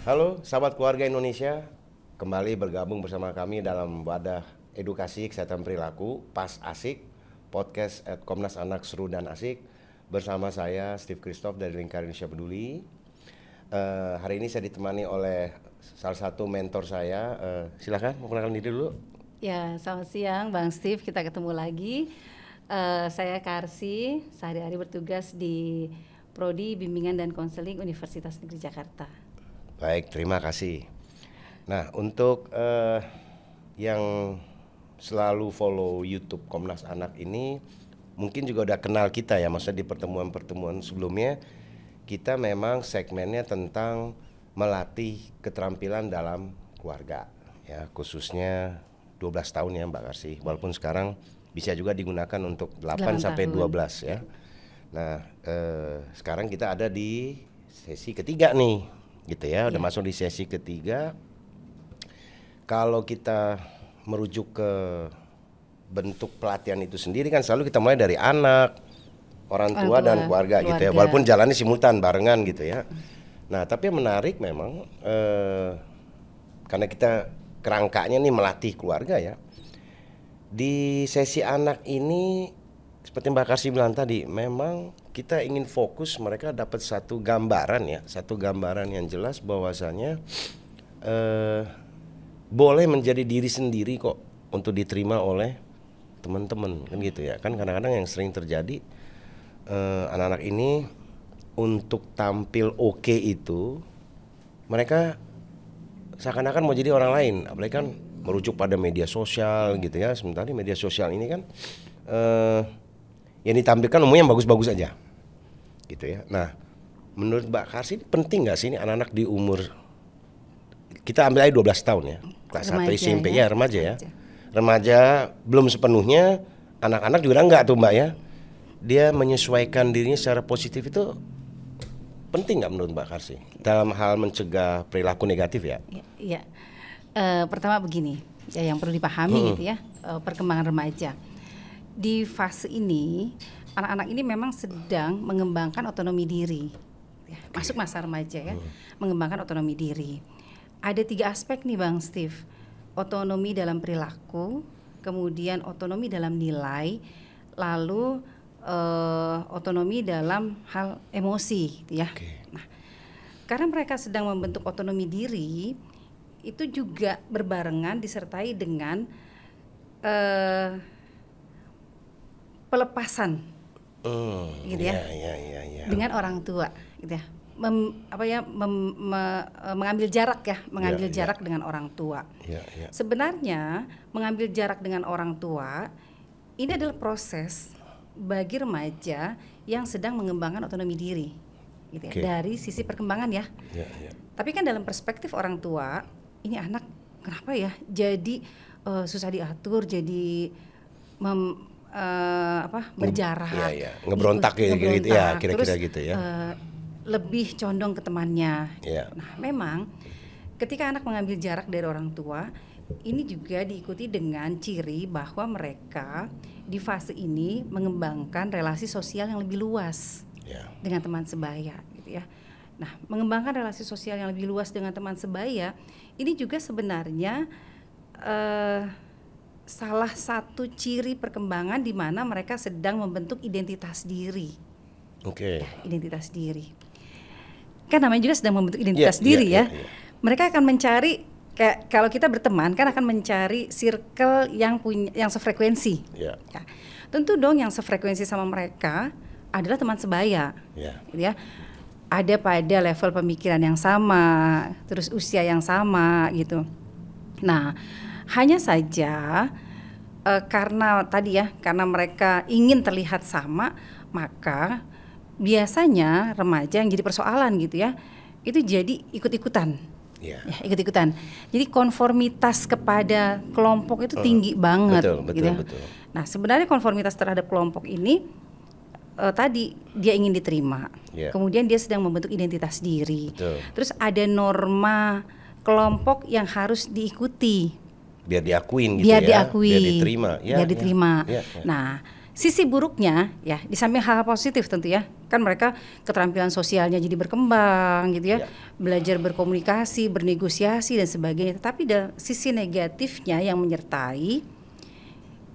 Halo sahabat keluarga Indonesia, kembali bergabung bersama kami dalam wadah edukasi kesehatan perilaku Pas Asik, podcast Komnas Anak Seru dan Asik. Bersama saya Steve Christoph dari Lingkar Indonesia Peduli. Hari ini saya ditemani oleh salah satu mentor saya. Silakan memperkenalkan diri dulu. Ya, selamat siang Bang Steve, kita ketemu lagi. Saya Karsi, sehari-hari bertugas di Prodi Bimbingan dan Konseling Universitas Negeri Jakarta. Baik, terima kasih. Nah, untuk yang selalu follow YouTube Komnas Anak ini mungkin juga udah kenal kita ya, maksudnya di pertemuan-pertemuan sebelumnya kita memang segmennya tentang melatih keterampilan dalam keluarga ya, khususnya 12 tahun ya Mbak Karsi, walaupun sekarang bisa juga digunakan untuk 8 sampai 12 ya. Nah, sekarang kita ada di sesi ketiga nih gitu ya, udah masuk di sesi ketiga. Kalau kita merujuk ke bentuk pelatihan itu sendiri kan selalu kita mulai dari anak, orang tua dan keluarga gitu ya, walaupun jalannya simultan barengan gitu ya. Nah, tapi yang menarik memang karena kita kerangkanya nih melatih keluarga ya. Di sesi anak ini seperti Mbak Karsi bilang tadi, memang kita ingin fokus mereka dapat satu gambaran ya, satu gambaran yang jelas bahwasanya boleh menjadi diri sendiri kok untuk diterima oleh teman-teman kan gitu ya. Kan kadang-kadang yang sering terjadi anak-anak ini untuk tampil oke itu mereka seakan-akan mau jadi orang lain, apalagi kan merujuk pada media sosial gitu ya. Sementara di media sosial ini kan yang ditampilkan umumnya yang bagus-bagus aja gitu ya. Nah, menurut Mbak Karsi penting nggak sih ini anak-anak di umur, kita ambil aja 12 tahun ya, kelas 1 SMP ya, remaja ya. Remaja belum sepenuhnya, anak-anak juga enggak tuh Mbak ya. Dia menyesuaikan dirinya secara positif itu penting nggak menurut Mbak Karsi dalam hal mencegah perilaku negatif ya? Iya. Pertama begini, ya yang perlu dipahami gitu ya, perkembangan remaja. Di fase ini anak-anak ini memang sedang mengembangkan otonomi diri ya, masuk masa remaja ya, mengembangkan otonomi diri. Ada 3 aspek nih Bang Steve, otonomi dalam perilaku, kemudian otonomi dalam nilai, lalu otonomi dalam hal emosi gitu ya. Nah, karena mereka sedang membentuk otonomi diri, itu juga berbarengan disertai dengan pelepasan, gitu ya, dengan orang tua, gitu ya, mengambil jarak ya, jarak dengan orang tua. Sebenarnya mengambil jarak dengan orang tua ini adalah proses bagi remaja yang sedang mengembangkan otonomi diri, gitu ya, dari sisi perkembangan ya. Tapi kan dalam perspektif orang tua, ini anak kenapa ya jadi susah diatur, jadi berjarak, ngebrontak gitu ya, kira-kira terus, gitu ya. Lebih condong ke temannya. Nah, memang ketika anak mengambil jarak dari orang tua, ini juga diikuti dengan ciri bahwa mereka di fase ini mengembangkan relasi sosial yang lebih luas dengan teman sebaya, gitu ya. Nah, mengembangkan relasi sosial yang lebih luas dengan teman sebaya ini juga sebenarnya salah satu ciri perkembangan di mana mereka sedang membentuk identitas diri. Identitas diri. Kan namanya juga sedang membentuk identitas diri ya. Mereka akan mencari, kayak kalau kita berteman kan akan mencari circle yang sefrekuensi. Ya. Tentu dong yang sefrekuensi sama mereka adalah teman sebaya. Gitu ya. Ada pada level pemikiran yang sama, terus usia yang sama gitu. Nah, hanya saja karena tadi ya, karena mereka ingin terlihat sama, maka biasanya remaja yang jadi persoalan gitu ya, itu jadi ikut-ikutan. Ikut-ikutan. Jadi konformitas kepada kelompok itu tinggi banget. Betul. Nah, sebenarnya konformitas terhadap kelompok ini tadi dia ingin diterima. Kemudian dia sedang membentuk identitas diri. Terus ada norma kelompok yang harus diikuti. Biar diakuin gitu biar ya. Biar diterima. Biar diterima. Nah, Sisi buruknya ya, di samping hal positif tentu ya, kan mereka keterampilan sosialnya jadi berkembang gitu ya, belajar berkomunikasi, bernegosiasi dan sebagainya. Tapi sisi negatifnya yang menyertai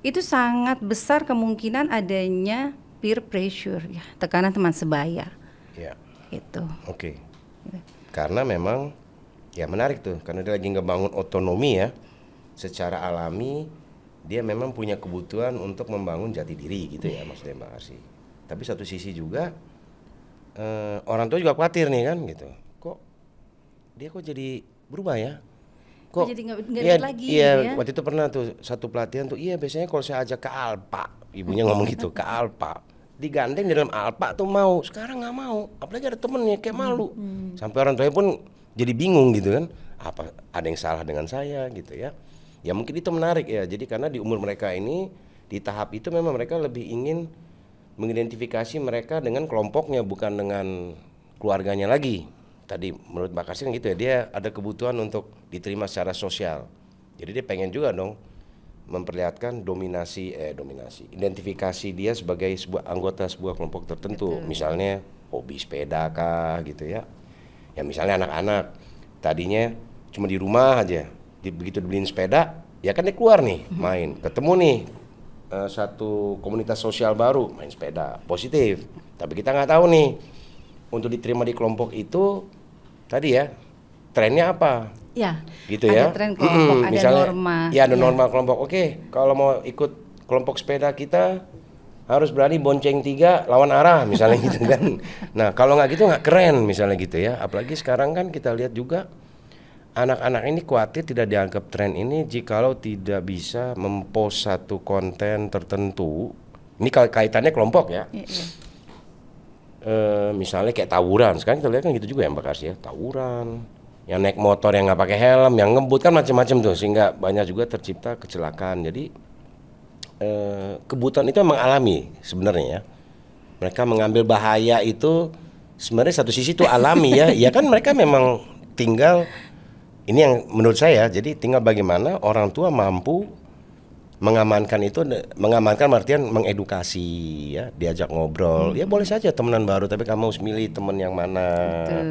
itu sangat besar kemungkinan adanya peer pressure ya, tekanan teman sebaya. Ya. Itu. Oke. Karena memang ya menarik tuh, karena dia lagi ngebangun otonomi ya, secara alami dia memang punya kebutuhan untuk membangun jati diri gitu ya maksudnya Mbak Arsy. Tapi satu sisi juga orang tua juga khawatir nih kan gitu. Kok dia jadi berubah ya? Kok jadi nggak lagi iya, ya? Waktu itu pernah tuh satu pelatihan tuh, iya biasanya kalau saya ajak ke Alpa, ibunya ngomong gitu, ke Alpa, digandeng di dalam Alpa tuh mau, sekarang nggak mau, apalagi ada temennya kayak malu. Sampai orang tuanya pun jadi bingung gitu kan, apa ada yang salah dengan saya gitu ya. Ya mungkin itu menarik ya, jadi karena di umur mereka ini, di tahap itu memang mereka lebih ingin mengidentifikasi mereka dengan kelompoknya, bukan dengan keluarganya lagi. Tadi menurut Mbak Arsy kan gitu ya, dia ada kebutuhan untuk diterima secara sosial. Jadi dia pengen juga dong memperlihatkan identifikasi dia sebagai sebuah anggota sebuah kelompok tertentu. Betul. Misalnya hobi sepeda kah gitu ya. Ya misalnya anak-anak tadinya cuma di rumah aja, begitu dibeliin sepeda, ya kan dia keluar nih main, ketemu nih satu komunitas sosial baru, main sepeda, positif. Tapi kita nggak tahu nih untuk diterima di kelompok itu tadi ya trennya apa? Ya. Gitu ada ya. Tren kelompok, ada misalnya, norma. Ya ada norma kelompok. Oke, kalau mau ikut kelompok sepeda kita harus berani bonceng 3 lawan arah misalnya gitu kan. Nah kalau nggak gitu nggak keren misalnya gitu ya. Apalagi sekarang kan kita lihat juga anak-anak ini khawatir tidak dianggap tren ini jikalau tidak bisa mempost satu konten tertentu. Ini kaitannya kelompok ya. Misalnya kayak tawuran, sekarang kita lihat kan gitu juga ya Mbak Arsy ya, tawuran, yang naik motor yang nggak pakai helm, yang ngebut kan macam-macam tuh, sehingga banyak juga tercipta kecelakaan. Jadi kebutuhan itu memang alami sebenarnya ya. Mereka mengambil bahaya itu sebenarnya satu sisi itu alami ya. Ya kan mereka memang tinggal. Ini yang menurut saya, jadi tinggal bagaimana orang tua mampu mengamankan itu, mengamankan artian mengedukasi ya, diajak ngobrol. Ya boleh saja temenan baru, tapi kamu harus milih teman yang mana.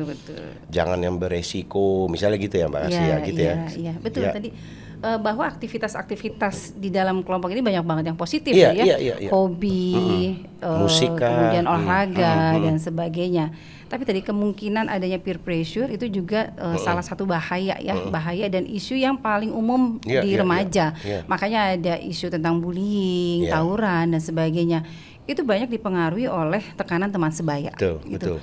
Betul. Jangan yang beresiko, misalnya gitu ya Mbak Arsy ya, gitu ya. Iya, betul ya. Tadi bahwa aktivitas-aktivitas di dalam kelompok ini banyak banget yang positif ya. Hobi, musik, kemudian olahraga dan sebagainya. Tapi tadi kemungkinan adanya peer pressure itu juga salah satu bahaya ya, bahaya dan isu yang paling umum di remaja. Makanya ada isu tentang bullying, tawuran dan sebagainya. Itu banyak dipengaruhi oleh tekanan teman sebaya. Betul.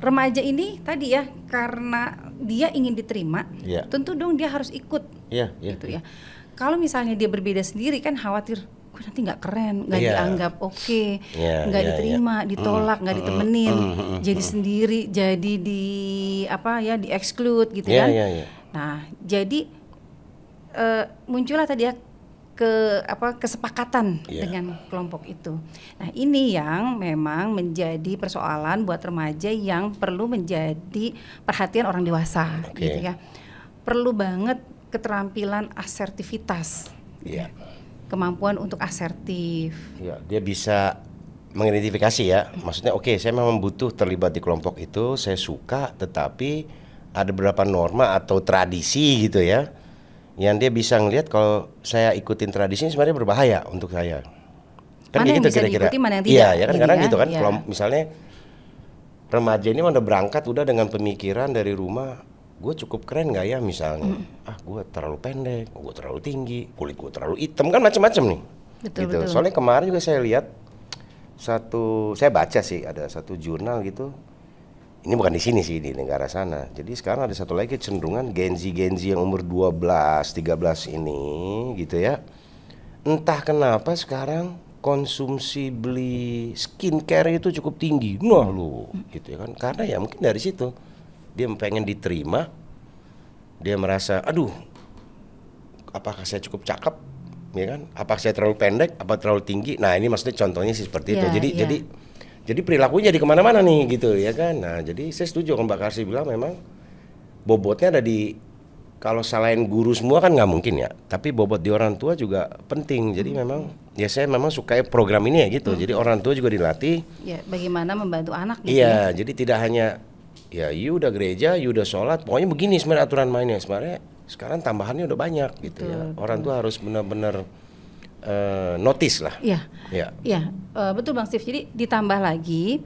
Remaja ini tadi ya, karena dia ingin diterima, tentu dong dia harus ikut. Gitu ya. Kalau misalnya dia berbeda sendiri kan khawatir, gue nanti nggak keren, nggak dianggap oke, nggak diterima, ditolak, nggak ditemenin, jadi sendiri, jadi di exclude gitu kan. Nah, jadi muncullah tadi ya kesepakatan dengan kelompok itu. Nah, ini yang memang menjadi persoalan buat remaja yang perlu menjadi perhatian orang dewasa gitu ya. Perlu banget keterampilan asertivitas. Kemampuan untuk asertif. Dia bisa mengidentifikasi ya. Maksudnya saya memang butuh terlibat di kelompok itu, saya suka, tetapi ada beberapa norma atau tradisi gitu ya, yang dia bisa ngelihat kalau saya ikutin tradisi ini sebenarnya berbahaya untuk saya. Kan mana yang gitu bisa kira-kira. Diikuti, mana yang tidak. Iya, kan kadang gitu kan. Misalnya remaja ini udah berangkat udah dengan pemikiran dari rumah, gue cukup keren nggak ya misalnya, gue terlalu pendek, gue terlalu tinggi, kulit gue terlalu hitam, kan macam-macam nih. Betul. Soalnya kemarin juga saya lihat saya baca sih ada satu jurnal gitu, ini bukan di sini sih, di negara sana. Jadi sekarang ada satu lagi kecenderungan Gen Z yang umur 12-13 ini gitu ya, entah kenapa sekarang konsumsi beli skincare itu cukup tinggi, gitu ya kan, karena ya mungkin dari situ. Dia pengen diterima, dia merasa, aduh, apakah saya cukup cakep, ya kan? Apakah saya terlalu pendek, apa terlalu tinggi? Nah ini maksudnya contohnya sih seperti itu. Jadi perilakunya jadi kemana-mana nih, gitu ya kan? Nah jadi saya setuju kalau Mbak Arsy bilang memang bobotnya ada di kalau selain guru semua kan nggak mungkin ya, tapi bobot di orang tua juga penting. Jadi memang ya saya memang suka program ini ya gitu. Jadi orang tua juga dilatih. Ya, bagaimana membantu anak gitu Iya, jadi tidak hanya ya you udah gereja, you udah sholat, pokoknya begini sebenarnya aturan mainnya. Sebenarnya sekarang tambahannya udah banyak gitu ya. Orang tua harus benar-benar notice lah. Iya, betul Bang Steve. Jadi ditambah lagi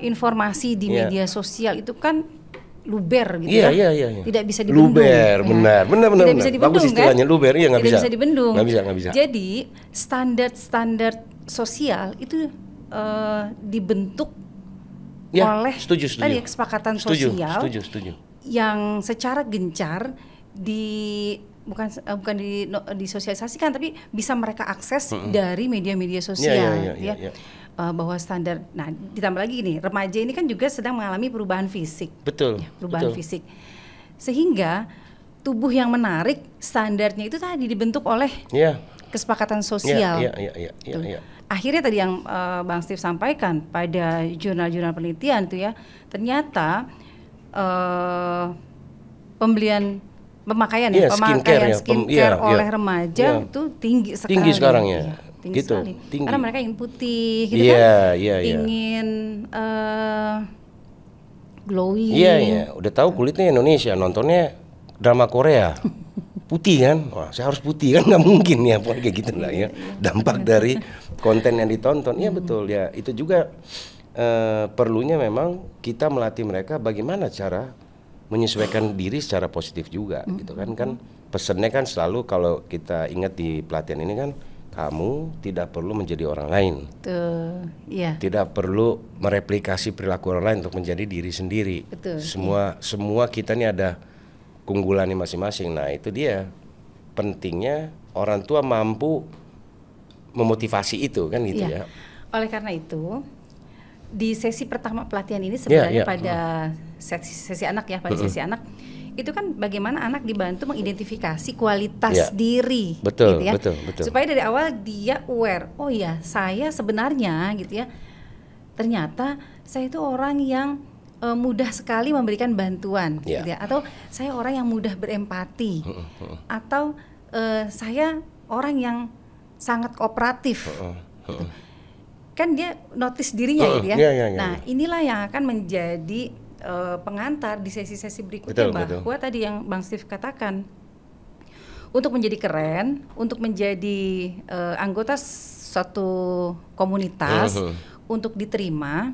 informasi di media sosial itu kan luber gitu Iya. Tidak bisa dibendung. Luber, benar. Tidak bisa dibendung, bagus istilahnya, kan? Luber, iya nggak bisa. Tidak bisa dibendung. Nggak bisa. Jadi standar sosial itu dibentuk oleh setuju. tadi kesepakatan sosial. Setuju. Yang secara gencar bukan disosialisasikan, tapi bisa mereka akses dari media-media sosial, ya. Bahwa standar. Nah, ditambah lagi nih, remaja ini kan juga sedang mengalami perubahan fisik. Betul. Perubahan fisik. Sehingga tubuh yang menarik, standarnya itu tadi dibentuk oleh kesepakatan sosial. Akhirnya tadi yang Bang Steve sampaikan pada jurnal-jurnal penelitian itu ya, ternyata pemakaian skincare oleh remaja itu tinggi sekali. Tinggi sekarang ya. Tinggi gitu, sekali. tinggi. Karena mereka ingin putih gitu kan. Ingin glowing. Iya. Udah tahu kulitnya Indonesia, nontonnya drama Korea. Putih kan? Wah, saya harus putih kan, nggak mungkin ya, pokoknya kayak gitu lah ya. Dampak dari konten yang ditonton. Iya betul ya. Itu juga perlunya memang kita melatih mereka bagaimana cara menyesuaikan diri secara positif juga gitu kan. Kan pesannya kan selalu kalau kita ingat di pelatihan ini kan, kamu tidak perlu menjadi orang lain. Tidak perlu mereplikasi perilaku orang lain untuk menjadi diri sendiri. Semua kita ini ada keunggulannya masing-masing. Nah, itu dia pentingnya orang tua mampu memotivasi itu kan gitu ya. Oleh karena itu, di sesi pertama pelatihan ini sebenarnya pada sesi anak ya, pada sesi anak itu kan bagaimana anak dibantu mengidentifikasi kualitas diri, betul. Supaya dari awal dia aware, oh ya saya sebenarnya gitu ya, ternyata saya itu orang yang mudah sekali memberikan bantuan, gitu ya, atau saya orang yang mudah berempati, atau saya orang yang sangat kooperatif, gitu. Kan dia notice dirinya gitu ya. Nah inilah yang akan menjadi pengantar di sesi-sesi berikutnya, bahwa tadi yang Bang Steve katakan, untuk menjadi keren, untuk menjadi anggota suatu komunitas, untuk diterima,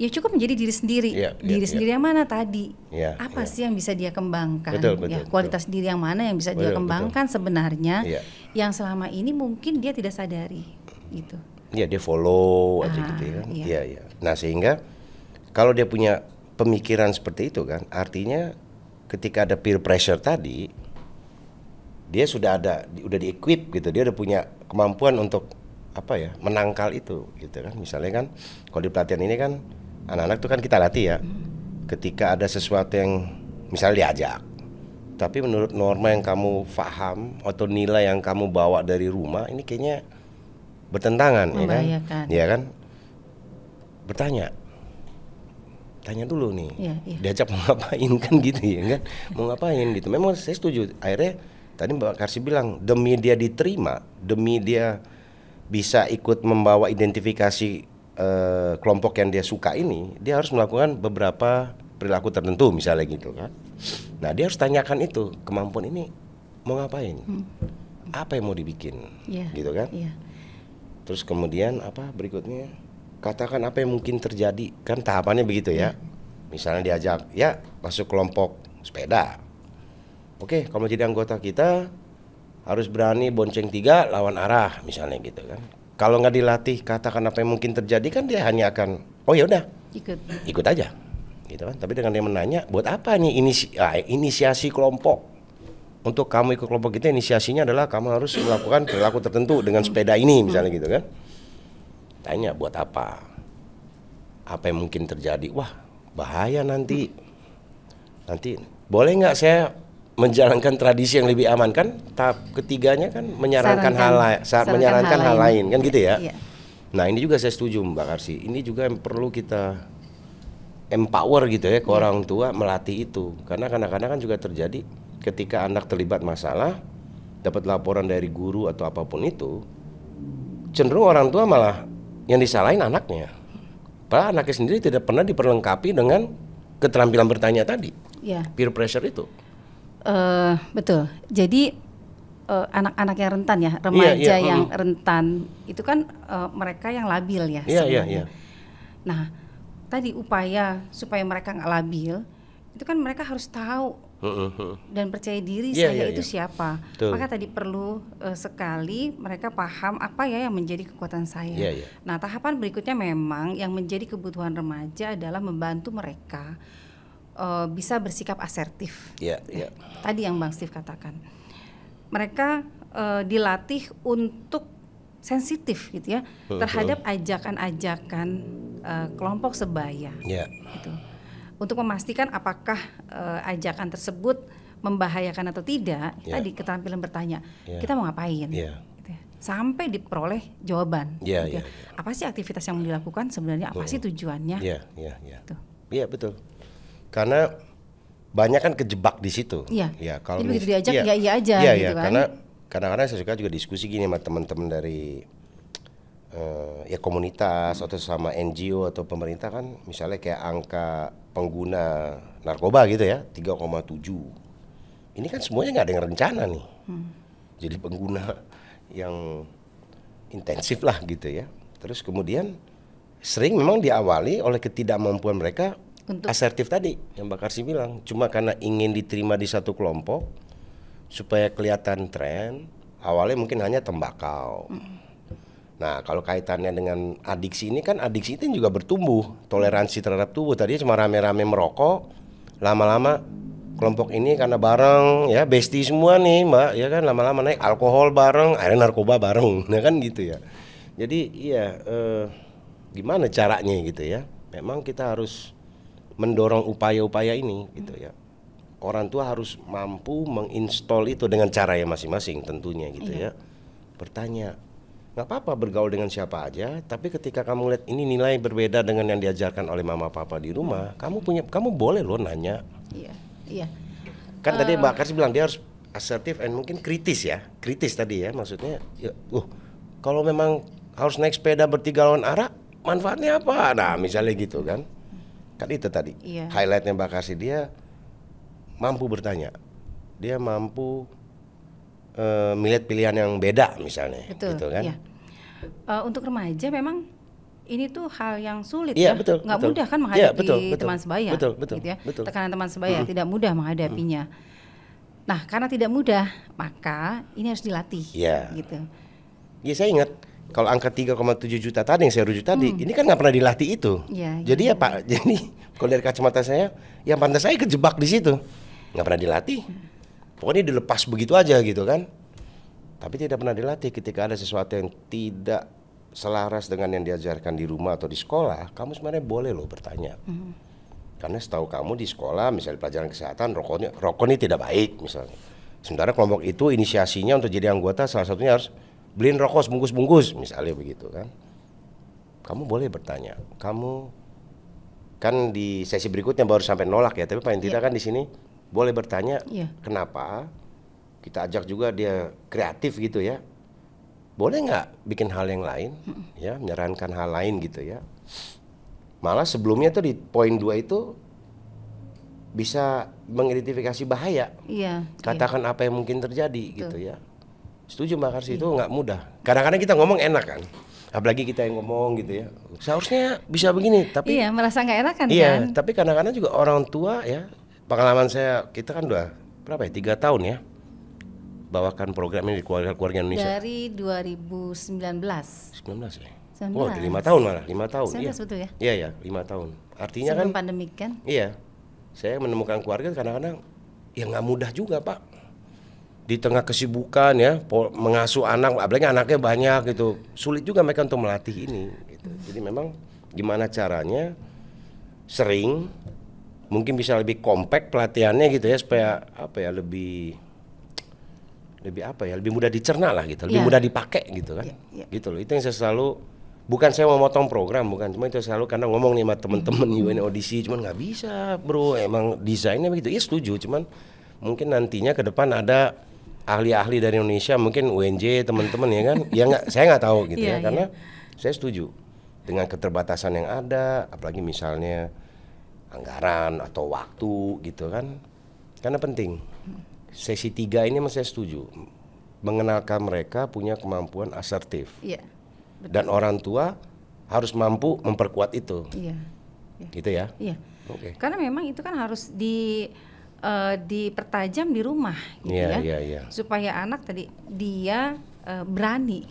ya cukup menjadi diri sendiri. Diri sendiri yang mana tadi? Apa sih yang bisa dia kembangkan? Kualitas diri yang mana yang bisa dia kembangkan sebenarnya, yang selama ini mungkin dia tidak sadari, gitu. Dia follow aja gitu ya kan. Nah, sehingga kalau dia punya pemikiran seperti itu kan, artinya ketika ada peer pressure tadi, dia udah di-equip gitu, dia udah punya kemampuan untuk menangkal itu gitu kan. Misalnya kan kalau di pelatihan ini kan anak-anak tuh kan kita latih ya, ketika ada sesuatu yang misalnya diajak, tapi menurut norma yang kamu paham atau nilai yang kamu bawa dari rumah ini kayaknya bertentangan, ya kan? Tanya dulu nih, diajak mau ngapain kan gitu ya kan, mau ngapain gitu. Memang saya setuju. Akhirnya tadi Mbak Karsi bilang, demi dia diterima, demi dia bisa ikut membawa identifikasi kelompok yang dia suka ini, dia harus melakukan beberapa perilaku tertentu misalnya gitu kan. Nah dia harus tanyakan itu, kemampuan ini mau ngapain, apa yang mau dibikin, gitu kan. Terus kemudian berikutnya, katakan apa yang mungkin terjadi, kan tahapannya begitu ya. Misalnya diajak masuk kelompok sepeda, oke, kalau jadi anggota kita harus berani bonceng 3 lawan arah misalnya gitu kan. Kalau nggak dilatih katakan apa yang mungkin terjadi, kan dia hanya akan ya udah ikut aja gitu kan. Tapi dengan dia menanya, buat apa nih inisiasi kelompok? Untuk kamu ikut kelompok kita, inisiasinya adalah kamu harus melakukan perilaku tertentu dengan sepeda ini misalnya gitu kan. Tanya buat apa? Apa yang mungkin terjadi? Wah, bahaya nanti boleh nggak saya menjalankan tradisi yang lebih aman kan? Tahap ketiganya kan menyarankan hal lain kan gitu ya. Nah ini juga saya setuju Mbak Karsi. Ini juga yang perlu kita empower gitu ya ke orang tua, melatih itu. Karena kadang-kadang kan juga terjadi ketika anak terlibat masalah, dapat laporan dari guru atau apapun itu, cenderung orang tua malah yang disalahin anaknya. Padahal anaknya sendiri tidak pernah diperlengkapi dengan keterampilan bertanya tadi, peer pressure itu. Betul. Jadi anak-anak yang rentan ya, remaja yang rentan itu kan mereka yang labil ya sebenarnya. Nah, tadi upaya supaya mereka nggak labil, itu kan mereka harus tahu dan percaya diri saya itu siapa. Betul. Maka tadi perlu sekali mereka paham apa ya yang menjadi kekuatan saya. Nah, tahapan berikutnya memang yang menjadi kebutuhan remaja adalah membantu mereka bisa bersikap asertif. Tadi yang Bang Steve katakan, mereka dilatih untuk sensitif gitu ya terhadap ajakan-ajakan kelompok sebaya. Gitu. Untuk memastikan apakah ajakan tersebut membahayakan atau tidak, tadi keterampilan bertanya, kita mau ngapain, gitu ya. Sampai diperoleh jawaban. Gitu ya. Apa sih aktivitas yang mau dilakukan sebenarnya? Apa sih tujuannya? Iya betul. Karena banyak kan kejebak di situ. Kalau begitu diajak iya aja. Gitu kan? Karena kadang-kadang saya suka juga diskusi gini sama teman-teman dari komunitas atau sama NGO atau pemerintah kan, misalnya kayak angka pengguna narkoba gitu ya 3,7. Ini kan semuanya nggak ada yang rencana nih. Jadi pengguna yang intensif lah gitu ya. Terus kemudian sering memang diawali oleh ketidakmampuan mereka untuk asertif tadi yang Mbak Karsi bilang. Cuma karena ingin diterima di satu kelompok supaya kelihatan tren, awalnya mungkin hanya tembakau. Nah, kalau kaitannya dengan adiksi ini kan, adiksi itu juga bertumbuh, toleransi terhadap tubuh. Tadinya cuma rame-rame merokok, lama-lama kelompok ini karena bareng ya, bestie semua nih Mbak, ya kan, lama-lama naik alkohol bareng, akhirnya narkoba bareng, nah kan gitu ya. Jadi gimana caranya gitu ya? Memang kita harus mendorong upaya-upaya ini gitu ya. Orang tua harus mampu menginstall itu dengan cara yang masing-masing tentunya gitu ya. Bertanya. Gak apa-apa bergaul dengan siapa aja, tapi ketika kamu lihat ini nilai berbeda dengan yang diajarkan oleh mama papa di rumah, kamu boleh loh nanya. Kan tadi Mbak Karsi bilang dia harus asertif and mungkin kritis tadi ya, maksudnya kalau memang harus naik sepeda bertiga lawan arah, manfaatnya apa? Nah misalnya gitu kan itu tadi highlightnya Mbak Karsi, dia mampu bertanya, dia mampu melihat pilihan yang beda misalnya. Betul, gitu kan. Untuk remaja memang ini tuh hal yang sulit betul, nggak mudah kan menghadapi teman sebaya, gitu ya. Tekanan teman sebaya tidak mudah menghadapinya. Nah, karena tidak mudah, maka ini harus dilatih. Gitu. Saya ingat kalau angka 3,7 juta tadi yang saya rujuk tadi, ini kan nggak pernah dilatih itu. Jadi Pak, jadi kalau dari kacamata saya, yang pantas saya kejebak di situ, nggak pernah dilatih. Pokoknya dilepas begitu aja gitu kan. Tapi tidak pernah dilatih ketika ada sesuatu yang tidak selaras dengan yang diajarkan di rumah atau di sekolah, kamu sebenarnya boleh loh bertanya. Karena setahu kamu di sekolah, misalnya pelajaran kesehatan, rokok ini tidak baik misalnya. Sementara kelompok itu inisiasinya untuk jadi anggota salah satunya harus beliin rokok sebungkus-bungkus misalnya begitu kan. Kamu boleh bertanya. Kamu kan di sesi berikutnya baru sampai nolak ya, tapi paling tidak kan di sini boleh bertanya kenapa. Kita ajak juga dia kreatif gitu ya. Boleh nggak bikin hal yang lain, ya menyarankan hal lain gitu ya. Malah sebelumnya tuh di poin 2 itu bisa mengidentifikasi bahaya. Katakan apa yang mungkin terjadi gitu ya. Setuju Mbak Karsi, itu nggak mudah. Kadang-kadang kita ngomong enak kan, apalagi kita yang ngomong gitu ya. Seharusnya bisa begini, tapi merasa nggak enak kan? Tapi kadang-kadang juga orang tua ya. Pengalaman saya, kita kan udah berapa ya, 3 tahun ya bawakan program ini di keluarga Indonesia. Dari 2019 ya? 19 ya? 5 tahun malah, 5 tahun. 19 betul ya? Iya, 5 tahun. Artinya sebelum kan pandemik kan? Iya. Saya menemukan keluarga kadang-kadang ya nggak mudah juga Pak. Di tengah kesibukan ya, mengasuh anak, apalagi anaknya banyak gitu. Sulit juga mereka untuk melatih ini gitu. Jadi memang gimana caranya sering, mungkin bisa lebih kompak pelatihannya gitu ya, supaya lebih mudah dicerna lah gitu, lebih mudah dipakai gitu kan. Gitu loh. Itu yang saya selalu, bukan saya mau motong program, bukan, cuma itu selalu karena ngomong nih sama temen-temen UN Audisi, cuman nggak bisa bro, emang desainnya begitu. Iya setuju, cuman mungkin nantinya ke depan ada ahli-ahli dari Indonesia, mungkin UNJ teman-teman ya kan, ya nggak, saya nggak tahu gitu ya, karena saya setuju dengan keterbatasan yang ada, apalagi misalnya anggaran atau waktu gitu kan, karena penting. Sesi 3 ini saya setuju, mengenalkan mereka punya kemampuan asertif, dan orang tua harus mampu memperkuat itu, gitu ya. Okay. Karena memang itu kan harus dipertajam di rumah gitu supaya anak tadi dia berani,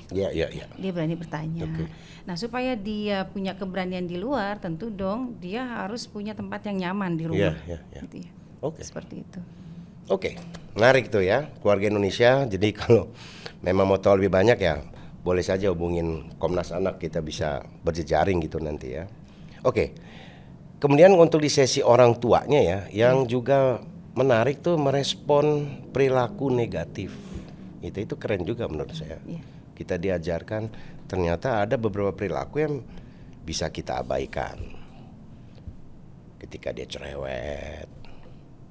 dia berani bertanya. Nah supaya dia punya keberanian di luar, tentu dong dia harus punya tempat yang nyaman di rumah, gitu ya. Seperti itu. Menarik tuh ya, keluarga Indonesia. Jadi kalau memang mau tahu lebih banyak ya boleh saja hubungin Komnas Anak, kita bisa berjejaring gitu nanti ya. Kemudian untuk di sesi orang tuanya ya, yang juga menarik tuh merespon perilaku negatif. Itu keren juga menurut saya. Kita diajarkan ternyata ada beberapa perilaku yang bisa kita abaikan. Ketika dia cerewet,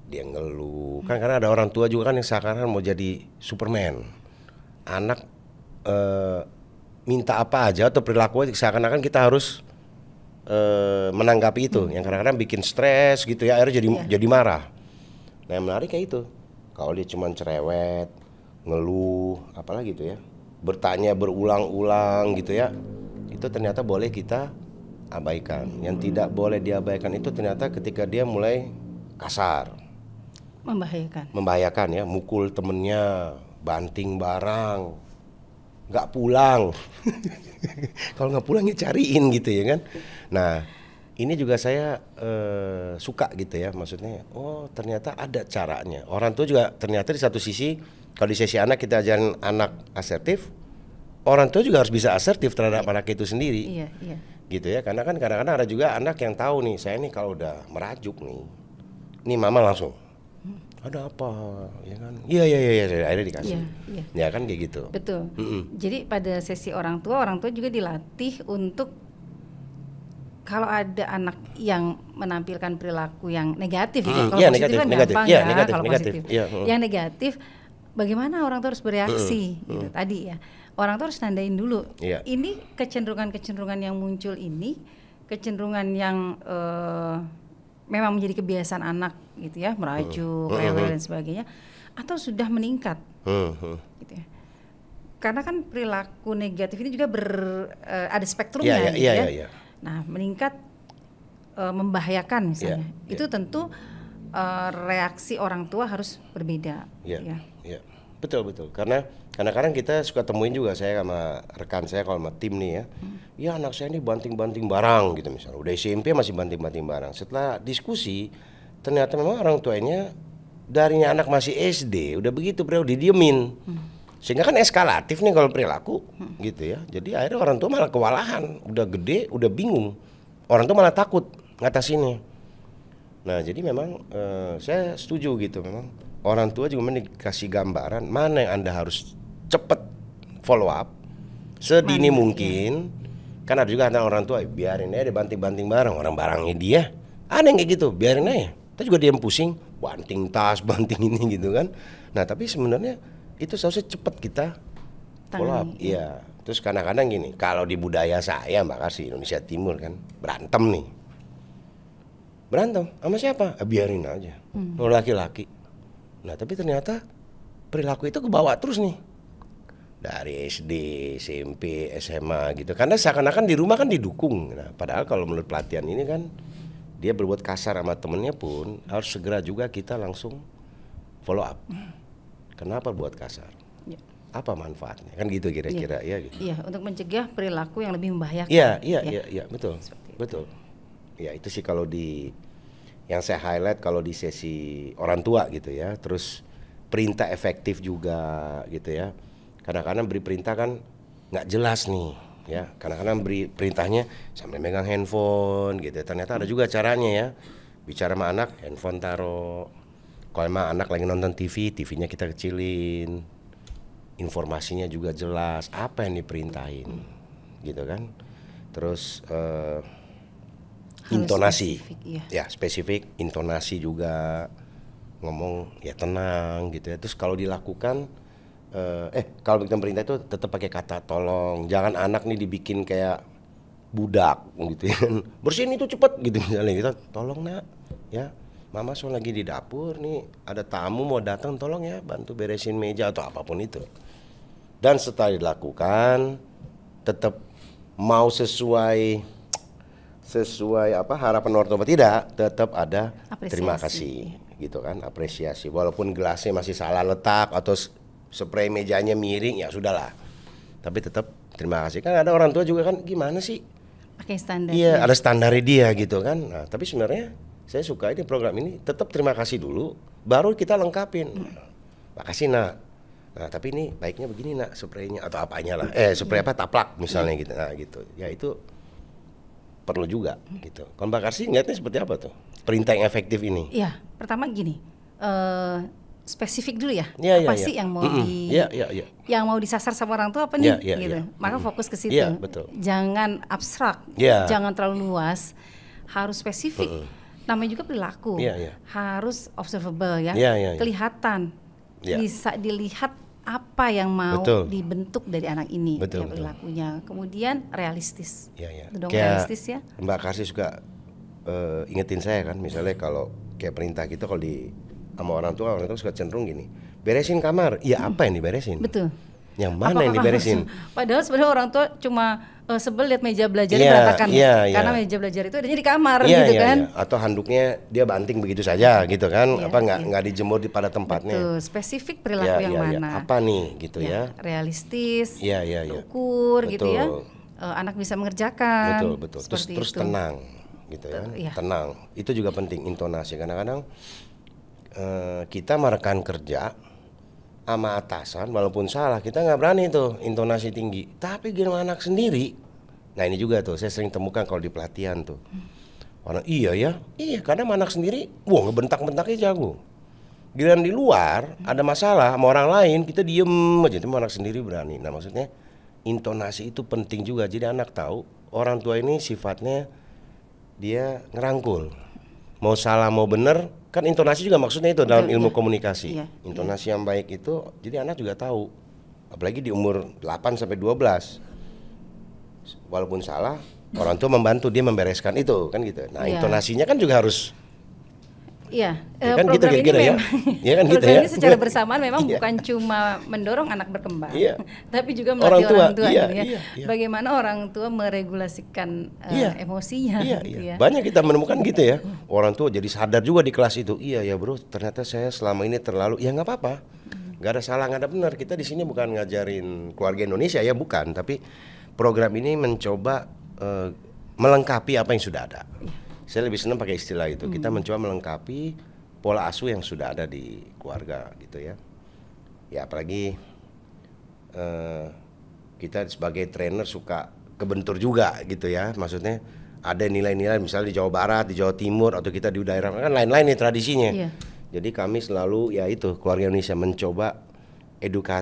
dia ngeluh, kan karena ada orang tua juga kan yang sekarang mau jadi Superman. Anak minta apa aja atau perilaku seakan-akan kita harus menanggapi itu, yang kadang-kadang bikin stres gitu ya, akhirnya jadi marah. Nah yang menarik kayak itu, kalau dia cuma cerewet, ngeluh, apalagi gitu ya, bertanya berulang-ulang gitu ya, itu ternyata boleh kita abaikan. Yang tidak boleh diabaikan itu ternyata ketika dia mulai kasar, membahayakan ya, mukul temennya, banting barang, nggak pulang. Kalau nggak pulang ya cariin gitu ya kan. Nah ini juga saya suka gitu ya, maksudnya ternyata ada caranya. Orang tua juga ternyata di satu sisi, kalau di sesi anak kita ajarin anak asertif, orang tua juga harus bisa asertif terhadap anak itu sendiri. Gitu ya, karena kan kadang-kadang ada juga anak yang tahu nih, saya nih kalau udah merajuk nih mama langsung ada apa ya kan, iya akhirnya dikasih, ya kan kayak gitu. Betul. Jadi pada sesi orang tua juga dilatih untuk kalau ada anak yang menampilkan perilaku yang negatif, kalau positif kan gampang ya, kalau positif. Yang negatif, bagaimana orang tua harus bereaksi, gitu tadi ya. Orang tua harus nandain dulu. Ini kecenderungan yang muncul ini, kecenderungan yang memang menjadi kebiasaan anak gitu ya, merajuk, rewel dan sebagainya, atau sudah meningkat, gitu ya. Karena kan perilaku negatif ini juga ada spektrumnya, gitu ya. Nah meningkat membahayakan misalnya, itu tentu reaksi orang tua harus berbeda. Betul. Karena kadang-kadang kita suka temuin juga, saya sama rekan saya kalau sama tim nih ya, ya anak saya ini banting-banting barang gitu misalnya, udah SMP masih banting-banting barang. Setelah diskusi, ternyata memang orang tuanya darinya anak masih SD udah begitu, bro, didiemin. Sehingga kan eskalatif nih kalau perilaku gitu ya. Jadi akhirnya orang tua malah kewalahan, udah gede, udah bingung. Orang tua malah takut ngatasinnya. Nah jadi memang saya setuju gitu, memang orang tua juga dikasih gambaran mana yang Anda harus cepat follow up sedini mungkin. Kan ada juga orang tua biarin aja dia banting-banting barang, orang barangnya dia. Ada yang kayak gitu, biarin aja. Kita juga dia pusing, banting tas, banting ini gitu kan. Nah tapi sebenarnya itu seharusnya cepat kita follow up. Iya. Terus kadang-kadang gini, kalau di budaya saya Mbak Kasih, Indonesia Timur kan berantem nih. Berantem sama siapa? Biarin aja. Laki-laki. Nah tapi ternyata perilaku itu kebawa terus nih, dari SD, SMP, SMA gitu. Karena seakan-akan di rumah kan didukung. Nah, padahal kalau menurut pelatihan ini kan dia berbuat kasar sama temennya pun harus segera juga kita langsung follow up. Kenapa buat kasar? Apa manfaatnya? Kan gitu kira-kira ya gitu. Iya, untuk mencegah perilaku yang lebih membahayakan. Iya, betul. Ya itu sih kalau di yang saya highlight kalau di sesi orang tua gitu ya. Terus perintah efektif juga gitu ya. Kadang-kadang beri perintah kan nggak jelas nih ya. Kadang-kadang beri perintahnya sampai megang handphone gitu. Ternyata ada juga caranya ya. Bicara sama anak, handphone taruh. Kalau emang anak lagi nonton TV, TV-nya kita kecilin. Informasinya juga jelas apa yang diperintahin gitu kan. Terus intonasi spesifik, intonasi juga ngomong ya tenang gitu ya. Terus kalau dilakukan kalau bikin perintah itu tetap pakai kata tolong. Jangan anak nih dibikin kayak budak gitu ya. Bersihin itu cepet gitu misalnya kita, tolong nak ya. Mama soal lagi di dapur nih, ada tamu mau datang, tolong ya bantu beresin meja atau apapun itu. Dan setelah dilakukan tetap mau sesuai apa harapan orang tua tidak, tetap ada apresiasi. Terima kasih gitu kan, apresiasi. Walaupun gelasnya masih salah letak atau spray mejanya miring, ya sudahlah. Tapi tetap terima kasih. Kan ada orang tua juga kan gimana sih? Pakai standar. Iya, ada standarnya dia gitu kan. Nah, tapi sebenarnya saya suka ini program ini, tetap terima kasih dulu, baru kita lengkapin. Makasih nak. Nah, tapi ini baiknya begini nak, spraynya atau apanya lah. Spray apa taplak misalnya gitu. Nah, gitu. Ya itu perlu juga gitu. Kalau Mbak Karsi ngeliatnya seperti apa tuh perintah yang efektif ini? Iya, pertama gini, spesifik dulu ya. Apa sih yang mau yang mau disasar sama orang tua apa nih gitu. Maka fokus ke situ. Betul. Jangan abstrak, jangan terlalu luas, harus spesifik. Namanya juga perilaku, harus observable ya, kelihatan, bisa dilihat apa yang mau dibentuk dari anak ini, perilakunya. Kemudian realistis, realistis ya. Mbak Karsi suka ingetin saya kan, misalnya kalau kayak perintah kita kalau sama orang tua suka cenderung gini, beresin kamar, ya apa yang diberesin? Betul. Yang mana yang diberesin? Padahal sebenarnya orang tua cuma sebel lihat meja belajar berantakan, karena meja belajar itu adanya di kamar gitu kan. Atau handuknya dia banting begitu saja gitu kan, apa nggak dijemur pada tempatnya. Betul, spesifik perilaku yang mana? Apa nih gitu ya? Realistis, ukur gitu ya. Anak bisa mengerjakan. Betul. Terus tenang gitu ya. Tenang. Itu juga penting, intonasi. Kadang-kadang kita merekan kerja sama atasan, walaupun salah kita nggak berani tuh intonasi tinggi. Tapi gimana anak sendiri? Nah ini juga tuh saya sering temukan kalau di pelatihan tuh. Orang iya kadang anak sendiri, ngebentak-bentaknya jago. Giliran di luar ada masalah sama orang lain, kita diem aja. Itu anak sendiri berani. Nah maksudnya intonasi itu penting juga. Jadi anak tahu orang tua ini sifatnya dia ngerangkul. Mau salah mau bener, kan intonasi juga maksudnya itu dalam ilmu komunikasi. Intonasi yang baik itu, jadi anak juga tahu. Apalagi di umur 8 sampai 12. Walaupun salah, orang tua membantu dia membereskan itu, kan gitu. Nah, intonasinya kan juga harus kan gitu kira-kira ya. Kan gitu ya. Ini secara bersamaan memang bukan cuma mendorong anak berkembang, tapi juga melatih orang tua gitu ya. Bagaimana orang tua meregulasikan emosinya gitu ya. Banyak kita menemukan gitu ya. Orang tua jadi sadar juga di kelas itu. Iya ya bro, ternyata saya selama ini terlalu, ya nggak apa-apa. Nggak ada salah, nggak ada benar. Kita di sini bukan ngajarin keluarga Indonesia ya, bukan. Tapi program ini mencoba melengkapi apa yang sudah ada. Saya lebih senang pakai istilah itu. Kita mencoba melengkapi pola asuh yang sudah ada di keluarga gitu ya. Ya apalagi kita sebagai trainer suka kebentur juga gitu ya. Maksudnya ada nilai-nilai misalnya di Jawa Barat, di Jawa Timur atau kita di daerah kan lain-lain nih tradisinya. Jadi kami selalu ya itu keluarga Indonesia mencoba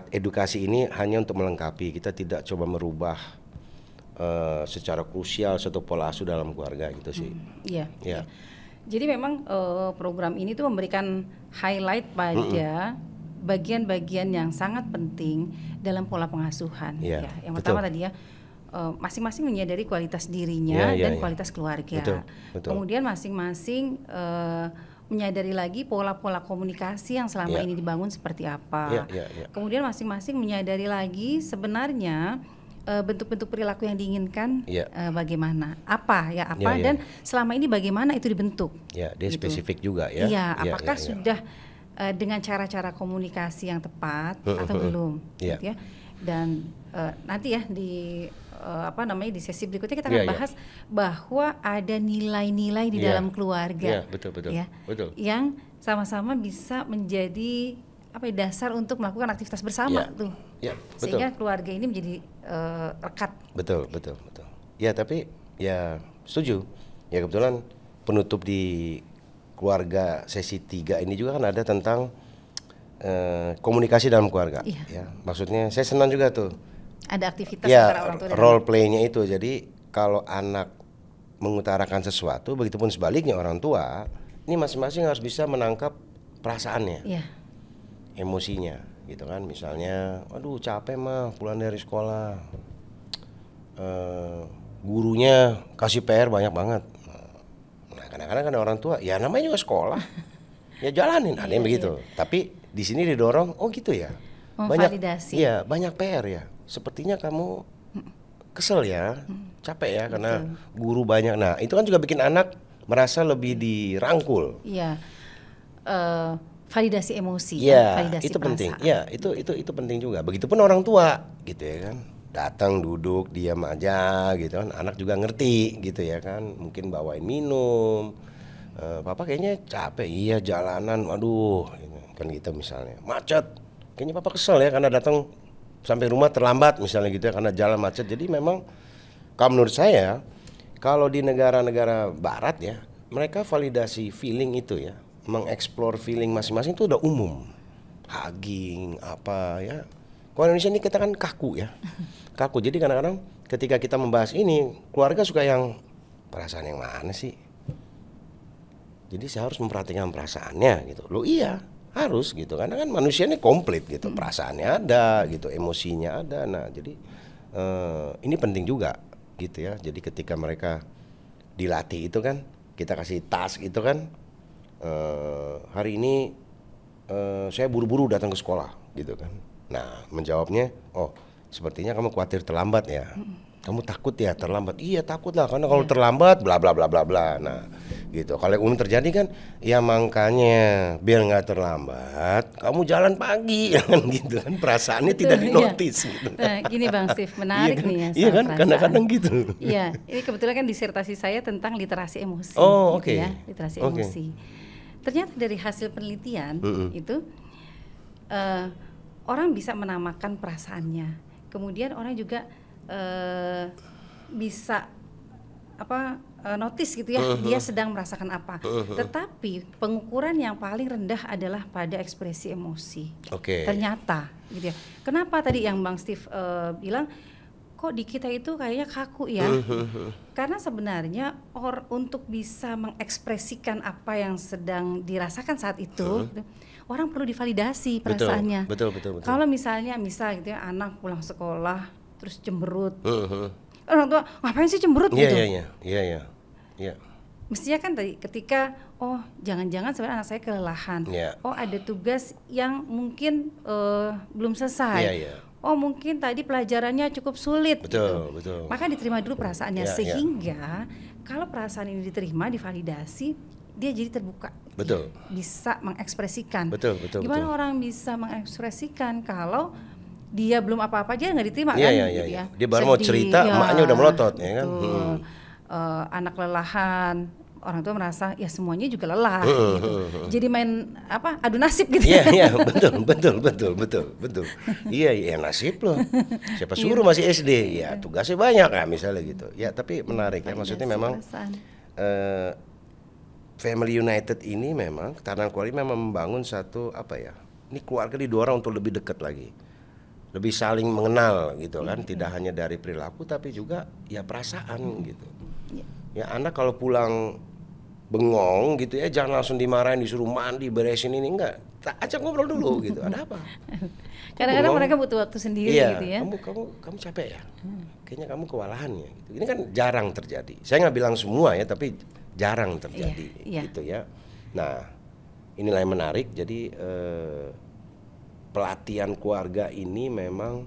edukasi ini hanya untuk melengkapi. Kita tidak coba merubah secara krusial satu pola asuh dalam keluarga gitu sih. Jadi memang program ini tuh memberikan highlight pada bagian-bagian yang sangat penting dalam pola pengasuhan. Yang pertama tadi ya, masing-masing menyadari kualitas dirinya dan kualitas keluarga. Kemudian masing-masing menyadari lagi pola-pola komunikasi yang selama ini dibangun seperti apa. Kemudian masing-masing menyadari lagi sebenarnya bentuk-bentuk perilaku yang diinginkan bagaimana, dan selama ini bagaimana itu dibentuk. Dia gitu. Spesifik juga ya. Apakah sudah dengan cara-cara komunikasi yang tepat atau belum, gitu ya. Dan nanti ya di di sesi berikutnya kita akan bahas bahwa ada nilai-nilai di dalam keluarga, betul. yang sama-sama bisa menjadi dasar untuk melakukan aktivitas bersama tuh. Sehingga keluarga ini menjadi rekat. Betul. Ya tapi ya setuju. Ya kebetulan penutup di keluarga sesi 3 ini juga kan ada tentang komunikasi dalam keluarga. Ya, maksudnya saya senang juga tuh. Ada aktivitas antara orang tua dan role play-nya itu. Jadi kalau anak mengutarakan sesuatu, begitupun sebaliknya orang tua, ini masing-masing harus bisa menangkap perasaannya, emosinya, gitu kan. Misalnya, aduh capek mah pulang dari sekolah, gurunya kasih PR banyak banget. Nah kadang-kadang ada orang tua, ya namanya juga sekolah, ya jalanin, ada yang begitu. Tapi di sini didorong, oh gitu ya, banyak, ya banyak PR ya. Sepertinya kamu kesel ya, capek ya karena guru banyak. Nah itu kan juga bikin anak merasa lebih dirangkul. Iya, validasi emosi. Ya, validasi itu penting. perasaan. Ya, itu penting juga. Begitupun orang tua, gitu ya kan. Datang duduk diam aja, gitu kan. Anak juga ngerti, gitu ya kan. Mungkin bawain minum. Papa kayaknya capek, iya jalanan, aduh, gitu. Kan gitu misalnya. Macet, kayaknya papa kesel ya karena datang sampai rumah terlambat misalnya gitu ya karena jalan macet. Jadi memang, kalau menurut saya, kalau di negara-negara Barat ya, mereka validasi feeling itu ya. Mengeksplor feeling masing-masing itu udah umum, hugging apa ya. Kalau Indonesia ini kita kan kaku ya, kaku. Jadi kadang-kadang ketika kita membahas ini, keluarga suka yang perasaan yang mana sih? Jadi saya harus memperhatikan perasaannya gitu. Loh iya harus gitu, karena kan manusia ini komplit gitu, perasaannya ada gitu, emosinya ada. Nah jadi ini penting juga gitu ya. Jadi ketika mereka dilatih itu kan, kita kasih task itu kan. Hari ini saya buru-buru datang ke sekolah gitu kan. Nah menjawabnya, oh sepertinya kamu khawatir terlambat ya, kamu takut ya terlambat. Iya takut lah, karena kalau terlambat bla bla bla bla bla. Nah gitu, kalau yang umum terjadi kan, ya makanya biar nggak terlambat kamu jalan pagi kan gitu kan. Perasaannya tidak dinotis gitu. Nah gini Bang Steve, menarik nih ya. Iya kan, kadang-kadang gitu. Iya, ini kebetulan kan disertasi saya tentang literasi emosi. Oh gitu ya, literasi emosi. Ternyata dari hasil penelitian itu orang bisa menamakan perasaannya. Kemudian orang juga bisa notice gitu ya, dia sedang merasakan apa. Tetapi pengukuran yang paling rendah adalah pada ekspresi emosi. Ternyata gitu ya. Kenapa tadi yang Bang Steve bilang kok di kita itu kayaknya kaku ya? Karena sebenarnya untuk bisa mengekspresikan apa yang sedang dirasakan saat itu, gitu, orang perlu divalidasi perasaannya. Betul. Kalau misalnya gitu ya, anak pulang sekolah terus cemberut, orang tua ngapain sih cemberut gitu? Iya. Mestinya kan tadi ketika jangan-jangan sebenarnya anak saya kelelahan, ada tugas yang mungkin belum selesai. Mungkin tadi pelajarannya cukup sulit. Betul. Maka diterima dulu perasaannya, sehingga kalau perasaan ini diterima, divalidasi, dia jadi terbuka. Betul. Bisa mengekspresikan. Betul. Gimana orang bisa mengekspresikan kalau dia belum apa-apa aja nggak diterima kan? Gitu ya. Dia baru mau cerita, emaknya udah melotot ya kan. Anak lelelahan, orang tua merasa ya semuanya juga lelah gitu. Jadi main adu nasib gitu. Iya, betul. Iya, nasib loh. Siapa suruh masih SD, ya tugasnya banyak ya misalnya gitu. Ya, tapi menarik ya, maksudnya memang Family United ini memang ketahanan keluarga memang membangun satu ini keluarga didorong untuk lebih dekat lagi. Lebih saling mengenal gitu kan, tidak hanya dari perilaku tapi juga ya perasaan gitu. Ya anak kalau pulang bengong gitu ya, jangan langsung dimarahin, disuruh mandi, beresin ini, enggak. Ajak ngobrol dulu gitu. Ada apa? Kadang-kadang mereka butuh waktu sendiri gitu ya. Kamu capek ya? Kayaknya kamu kewalahan ya gitu. Ini kan jarang terjadi. Saya nggak bilang semua ya, tapi jarang terjadi gitu ya. Nah, inilah yang menarik. Jadi pelatihan keluarga ini memang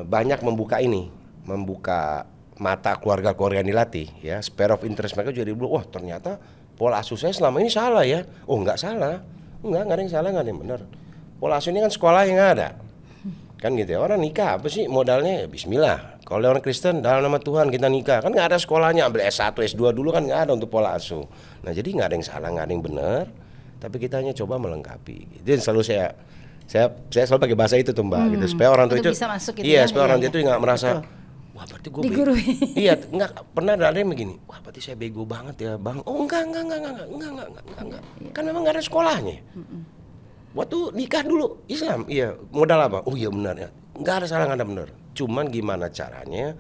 banyak membuka mata keluarga-keluarga yang dilatih ya. Sphere of interest mereka juga wah ternyata pola asuh saya selama ini salah ya. Oh nggak salah, nggak ada yang salah, nggak ada yang benar. Pola asuh ini kan sekolah yang ada kan gitu ya. Orang nikah apa sih modalnya? Ya, bismillah. Kalau orang Kristen dalam nama Tuhan kita nikah, kan nggak ada sekolahnya, ambil S1 S2 dulu kan nggak ada untuk pola asuh. Nah jadi nggak ada yang salah, nggak ada yang benar, tapi kita hanya coba melengkapi. Jadi selalu saya selalu pakai bahasa itu tuh Mbak gitu, supaya orang tua itu bisa masuk gitu supaya orang tua itu nggak merasa wah berarti gue bego. Iya, nggak pernah ada yang begini. Wah berarti saya bego banget ya bang. Oh enggak. Kan memang nggak ada sekolahnya. Waktu nikah dulu Islam, iya modal apa? Oh iya benar ya. Nggak ada salah, nggak ada benar. Cuman gimana caranya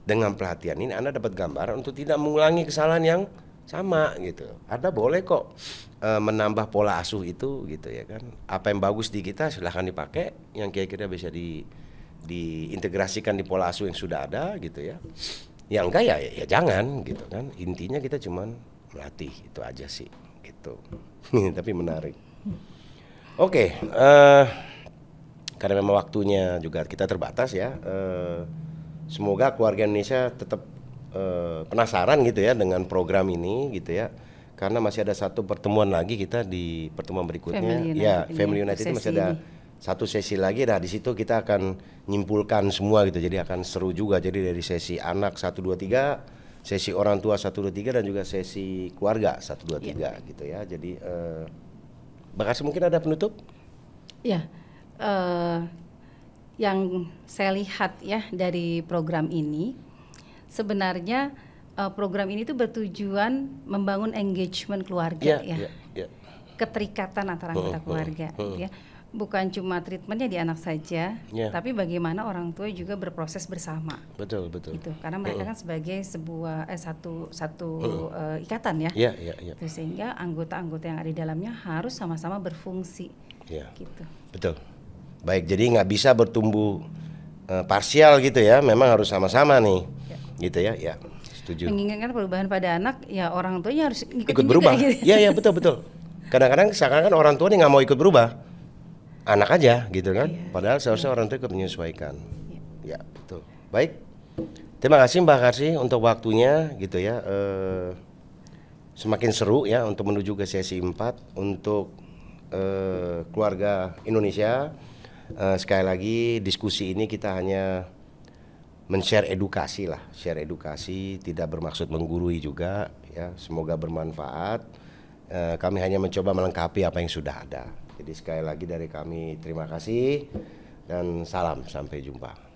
dengan pelatihan ini Anda dapat gambaran untuk tidak mengulangi kesalahan yang sama gitu. Anda boleh kok menambah pola asuh itu gitu ya kan. Apa yang bagus di kita silahkan dipakai, yang kira-kira bisa diintegrasikan di pola asuh yang sudah ada gitu ya. Yang enggak ya jangan gitu kan. Intinya kita cuman melatih, itu aja sih gitu. Tapi menarik. Oke, karena memang waktunya juga kita terbatas ya. Semoga keluarga Indonesia tetap penasaran gitu ya dengan program ini gitu ya. Karena masih ada satu pertemuan lagi kita di pertemuan berikutnya. Family United itu masih ada satu sesi lagi. Nah, di situ kita akan nyimpulkan semua gitu. Jadi akan seru juga. Jadi dari sesi anak 1 2 3, sesi orang tua 1 2 3 dan juga sesi keluarga 1 2 3 gitu ya. Jadi Bakasi mungkin ada penutup? Ya. Yang saya lihat ya dari program ini sebenarnya program ini tuh bertujuan membangun engagement keluarga keterikatan antara anggota keluarga ya. Bukan cuma treatmentnya di anak saja, tapi bagaimana orang tua juga berproses bersama. Betul. Itu karena mereka kan sebagai sebuah satu ikatan ya. Itu sehingga anggota-anggota yang ada di dalamnya harus sama-sama berfungsi. Gitu. Betul. Baik, jadi nggak bisa bertumbuh parsial gitu ya, memang harus sama-sama nih, gitu ya. Setuju. Menginginkan perubahan pada anak, ya orang tuanya harus ikut berubah. Iya betul. Kadang-kadang seakan-akan orang tua nih nggak mau ikut berubah, anak aja gitu kan. Padahal seharusnya orang tua ikut menyesuaikan. Ya betul. Baik, terima kasih Mbak Karsi untuk waktunya gitu ya. Semakin seru ya untuk menuju ke sesi 4 untuk keluarga Indonesia. Sekali lagi diskusi ini kita hanya men-share edukasi lah, share edukasi, tidak bermaksud menggurui juga ya, semoga bermanfaat. Kami hanya mencoba melengkapi apa yang sudah ada. Jadi sekali lagi dari kami terima kasih dan salam, sampai jumpa.